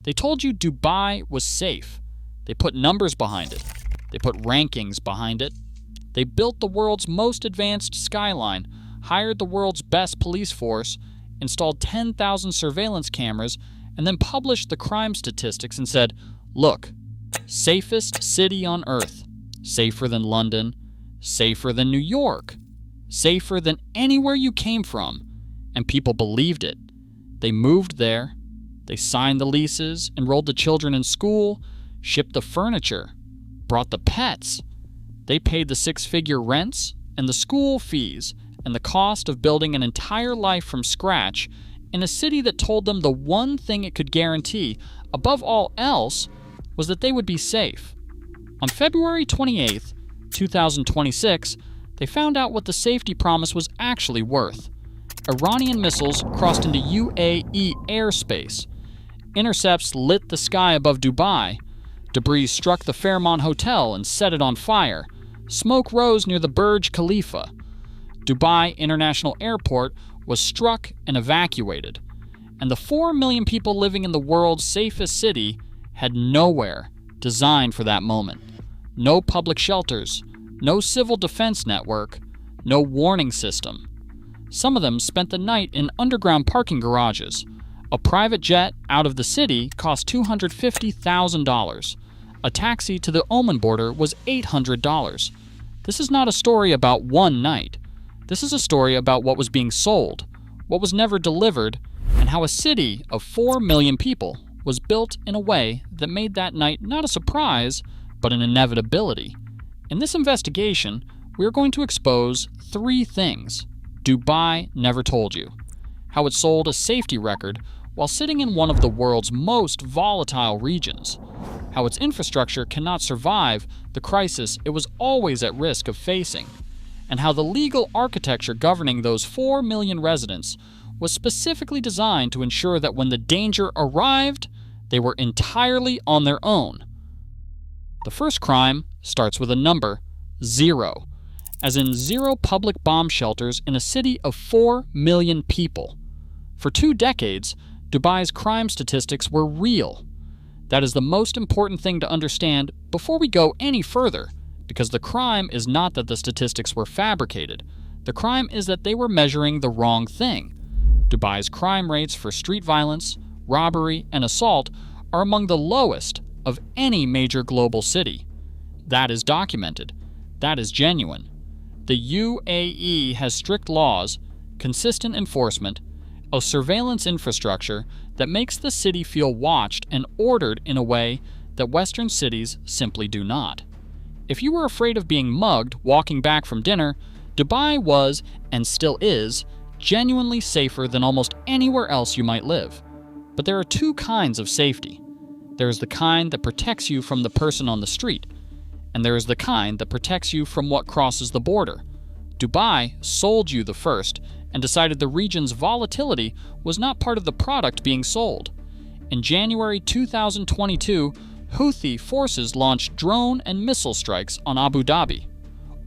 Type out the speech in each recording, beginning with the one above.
They told you Dubai was safe. They put numbers behind it. They put rankings behind it. They built the world's most advanced skyline, hired the world's best police force, installed 10,000 surveillance cameras, and then published the crime statistics and said, look, safest city on earth, safer than London, safer than New York, safer than anywhere you came from. And people believed it. They moved there. They signed the leases, enrolled the children in school, shipped the furniture, brought the pets. They paid the six-figure rents and the school fees and the cost of building an entire life from scratch in a city that told them the one thing it could guarantee, above all else, was that they would be safe. On February 28, 2026, they found out what the safety promise was actually worth. Iranian missiles crossed into UAE airspace. Intercepts lit the sky above Dubai. Debris struck the Fairmont Hotel and set it on fire. Smoke rose near the Burj Khalifa. Dubai International Airport was struck and evacuated. And the 4 million people living in the world's safest city had nowhere designed for that moment. No public shelters, no civil defense network, no warning system. Some of them spent the night in underground parking garages. A private jet out of the city cost $250,000. A taxi to the Oman border was $800. This is not a story about one night. This is a story about what was being sold, what was never delivered, and how a city of 4 million people was built in a way that made that night not a surprise, but an inevitability. In this investigation, we are going to expose 3 things Dubai never told you. How it sold a safety record while sitting in one of the world's most volatile regions. How its infrastructure cannot survive the crisis it was always at risk of facing. And how the legal architecture governing those 4 million residents was specifically designed to ensure that when the danger arrived, they were entirely on their own. The first crime starts with a number, 0. As in 0 public bomb shelters in a city of 4 million people. For 2 decades, Dubai's crime statistics were real. That is the most important thing to understand before we go any further, because the crime is not that the statistics were fabricated. The crime is that they were measuring the wrong thing. Dubai's crime rates for street violence, robbery, and assault are among the lowest of any major global city. That is documented. That is genuine. The UAE has strict laws, consistent enforcement, a surveillance infrastructure that makes the city feel watched and ordered in a way that Western cities simply do not. If you were afraid of being mugged walking back from dinner, Dubai was, and still is, genuinely safer than almost anywhere else you might live. But there are 2 kinds of safety. There is the kind that protects you from the person on the street, and there is the kind that protects you from what crosses the border. Dubai sold you the first and decided the region's volatility was not part of the product being sold. In January 2022, Houthi forces launched drone and missile strikes on Abu Dhabi.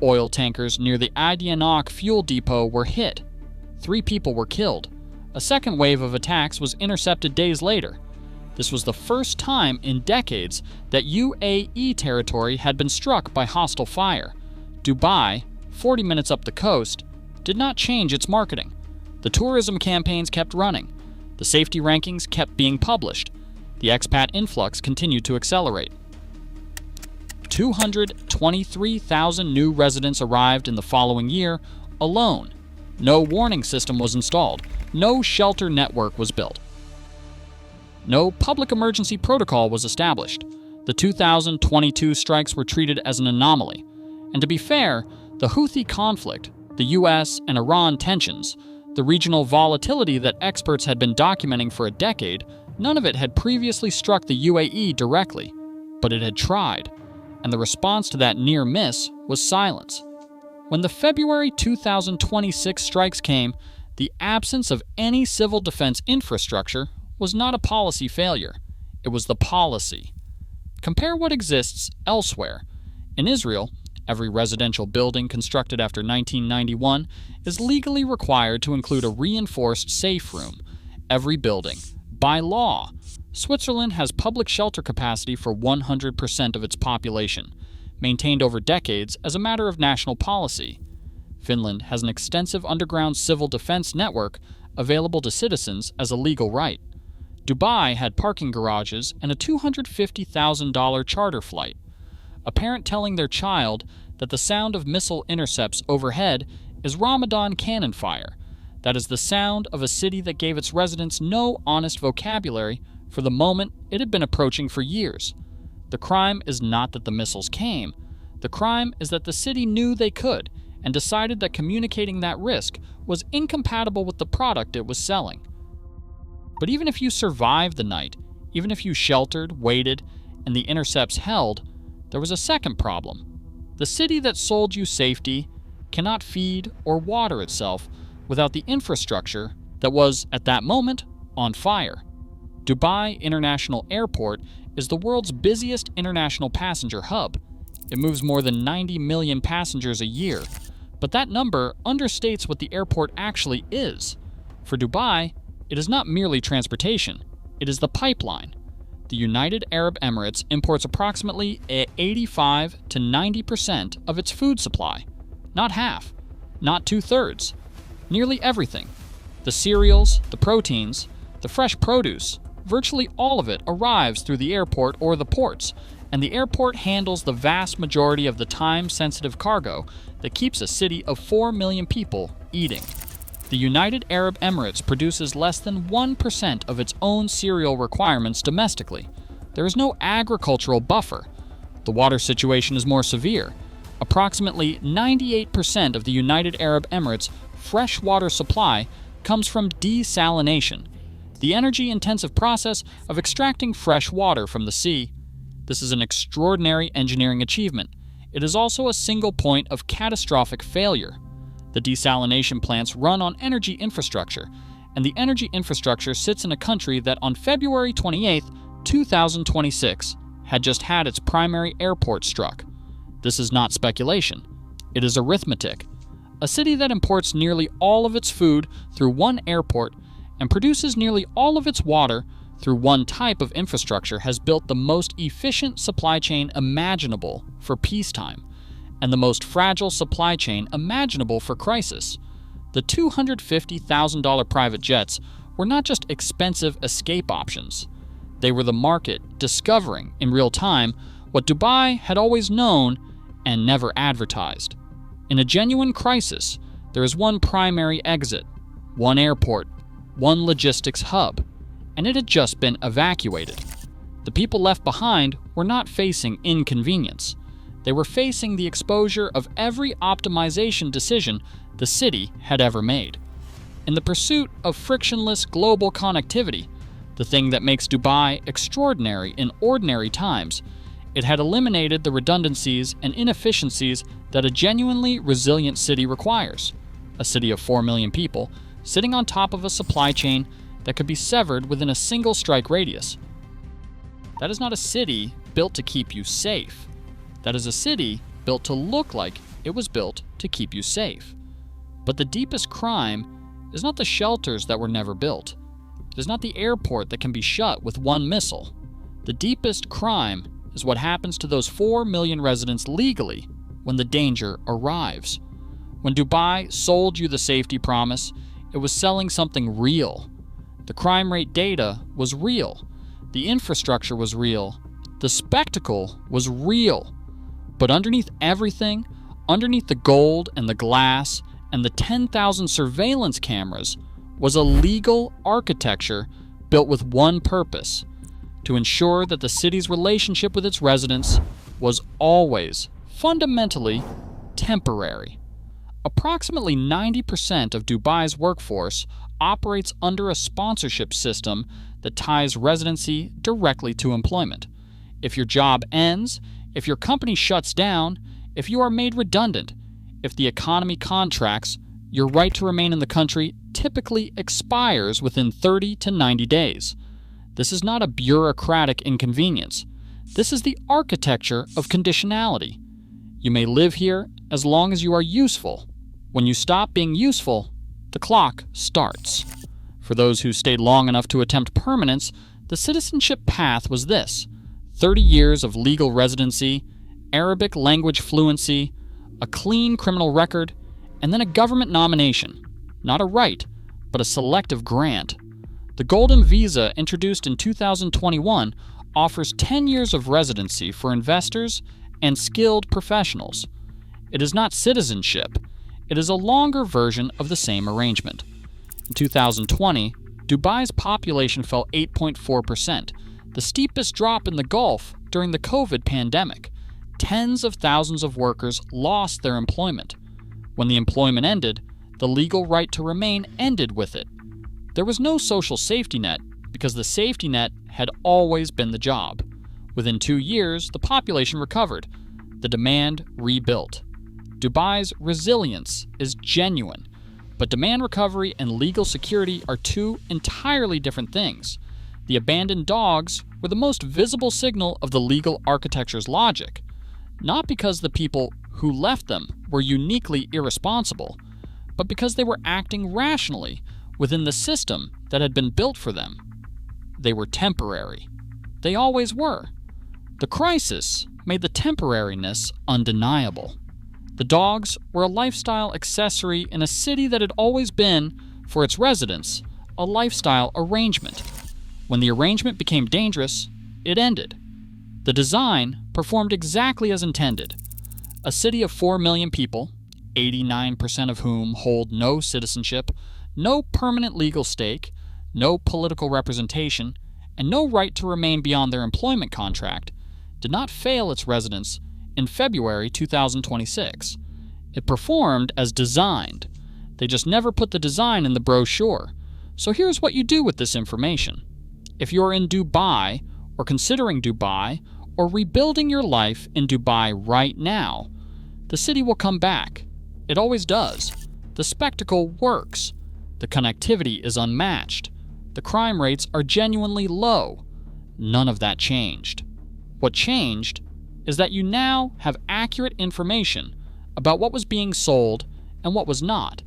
Oil tankers near the Adiyanak fuel depot were hit. 3 people were killed. A second wave of attacks was intercepted days later. This was the first time in decades that UAE territory had been struck by hostile fire. Dubai, 40 minutes up the coast, did not change its marketing. The tourism campaigns kept running. The safety rankings kept being published. The expat influx continued to accelerate. 223,000 new residents arrived in the following year alone. No warning system was installed. No shelter network was built. No public emergency protocol was established. The 2022 strikes were treated as an anomaly. And to be fair, the Houthi conflict, the US and Iran tensions, the regional volatility that experts had been documenting for a decade, none of it had previously struck the UAE directly, but it had tried, and the response to that near miss was silence. When the February 2026 strikes came, the absence of any civil defense infrastructure was not a policy failure. It was the policy. Compare what exists elsewhere. In Israel, every residential building constructed after 1991 is legally required to include a reinforced safe room. Every building, By law, Switzerland has public shelter capacity for 100% of its population, maintained over decades as a matter of national policy. Finland has an extensive underground civil defense network available to citizens as a legal right. Dubai had parking garages and a $250,000 charter flight. A parent telling their child that the sound of missile intercepts overhead is Ramadan cannon fire. That is the sound of a city that gave its residents no honest vocabulary for the moment it had been approaching for years. The crime is not that the missiles came. The crime is that the city knew they could and decided that communicating that risk was incompatible with the product it was selling. But even if you survived the night, even if you sheltered, waited, and the intercepts held, there was a second problem. The city that sold you safety cannot feed or water itself without the infrastructure that was, at that moment, on fire. Dubai International Airport is the world's busiest international passenger hub. It moves more than 90 million passengers a year, but that number understates what the airport actually is. For Dubai, it is not merely transportation, it is the pipeline. The United Arab Emirates imports approximately 85 to 90% of its food supply. Not half, not two-thirds. Nearly everything. The cereals, the proteins, the fresh produce, virtually all of it arrives through the airport or the ports, and the airport handles the vast majority of the time-sensitive cargo that keeps a city of 4 million people eating. The United Arab Emirates produces less than 1% of its own cereal requirements domestically. There is no agricultural buffer. The water situation is more severe. Approximately 98% of the United Arab Emirates' freshwater supply comes from desalination, the energy-intensive process of extracting fresh water from the sea. This is an extraordinary engineering achievement. It is also a single point of catastrophic failure. The desalination plants run on energy infrastructure, and the energy infrastructure sits in a country that on February 28, 2026, had just had its primary airport struck. This is not speculation. It is arithmetic. A city that imports nearly all of its food through one airport and produces nearly all of its water through one type of infrastructure has built the most efficient supply chain imaginable for peacetime and the most fragile supply chain imaginable for crisis. The $250,000 private jets were not just expensive escape options. They were the market discovering in real time what Dubai had always known and never advertised. In a genuine crisis, there is one primary exit, one airport, one logistics hub, and it had just been evacuated. The people left behind were not facing inconvenience. They were facing the exposure of every optimization decision the city had ever made. In the pursuit of frictionless global connectivity, the thing that makes Dubai extraordinary in ordinary times, it had eliminated the redundancies and inefficiencies that a genuinely resilient city requires. A city of 4 million people sitting on top of a supply chain that could be severed within a single strike radius. That is not a city built to keep you safe. That is a city built to look like it was built to keep you safe. But the deepest crime is not the shelters that were never built. It is not the airport that can be shut with one missile. The deepest crime is what happens to those 4 million residents legally when the danger arrives. When Dubai sold you the safety promise, it was selling something real. The crime rate data was real. The infrastructure was real. The spectacle was real. But underneath everything, underneath the gold and the glass and the 10,000 surveillance cameras, was a legal architecture built with one purpose: to ensure that the city's relationship with its residents was always, fundamentally, temporary. Approximately 90% of Dubai's workforce operates under a sponsorship system that ties residency directly to employment. If your job ends, if your company shuts down, if you are made redundant, if the economy contracts, your right to remain in the country typically expires within 30 to 90 days. This is not a bureaucratic inconvenience. This is the architecture of conditionality. You may live here as long as you are useful. When you stop being useful, the clock starts. For those who stayed long enough to attempt permanence, the citizenship path was this: 30 years of legal residency, Arabic language fluency, a clean criminal record, and then a government nomination. Not a right, but a selective grant. The Golden Visa, introduced in 2021, offers 10 years of residency for investors and skilled professionals. It is not citizenship. It is a longer version of the same arrangement. In 2020, Dubai's population fell 8.4%, the steepest drop in the Gulf during the COVID pandemic. Tens of thousands of workers lost their employment. When the employment ended, the legal right to remain ended with it. There was no social safety net because the safety net had always been the job. Within 2 years, the population recovered. The demand rebuilt. Dubai's resilience is genuine, but demand recovery and legal security are two entirely different things. The abandoned dogs were the most visible signal of the legal architecture's logic, not because the people who left them were uniquely irresponsible, but because they were acting rationally within the system that had been built for them. They were temporary. They always were. The crisis made the temporariness undeniable. The dogs were a lifestyle accessory in a city that had always been, for its residents, a lifestyle arrangement. When the arrangement became dangerous, it ended. The design performed exactly as intended. A city of 4 million people, 89% of whom hold no citizenship, no permanent legal stake, no political representation, and no right to remain beyond their employment contract, did not fail its residents in February 2026. It performed as designed. They just never put the design in the brochure. So here's what you do with this information. If you're in Dubai, or considering Dubai, or rebuilding your life in Dubai right now, the city will come back. It always does. The spectacle works. The connectivity is unmatched. The crime rates are genuinely low. None of that changed. What changed is that you now have accurate information about what was being sold and what was not.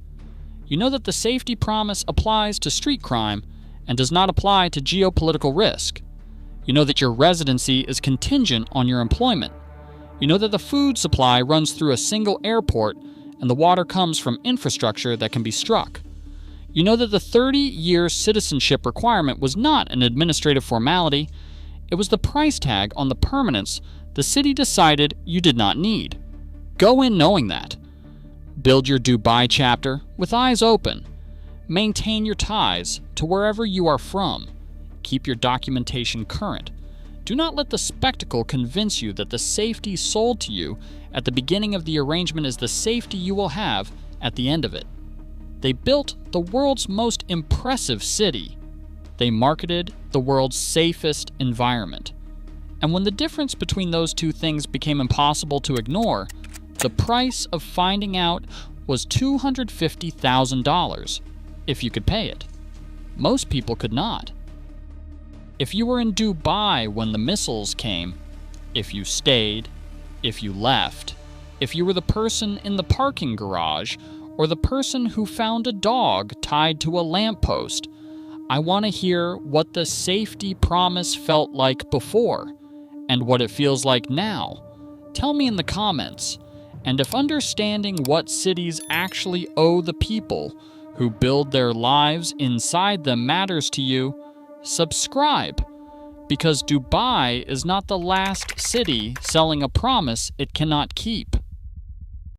You know that the safety promise applies to street crime and does not apply to geopolitical risk. You know that your residency is contingent on your employment. You know that the food supply runs through a single airport and the water comes from infrastructure that can be struck. You know that the 30-year citizenship requirement was not an administrative formality. It was the price tag on the permanence the city decided you did not need. Go in knowing that. Build your Dubai chapter with eyes open. Maintain your ties to wherever you are from. Keep your documentation current. Do not let the spectacle convince you that the safety sold to you at the beginning of the arrangement is the safety you will have at the end of it. They built the world's most impressive city. They marketed the world's safest environment. And when the difference between those two things became impossible to ignore, the price of finding out was $250,000, if you could pay it. Most people could not. If you were in Dubai when the missiles came, if you stayed, if you left, if you were the person in the parking garage, or the person who found a dog tied to a lamppost, I want to hear what the safety promise felt like before, and what it feels like now. Tell me in the comments. And if understanding what cities actually owe the people who build their lives inside them matters to you, subscribe. Because Dubai is not the last city selling a promise it cannot keep.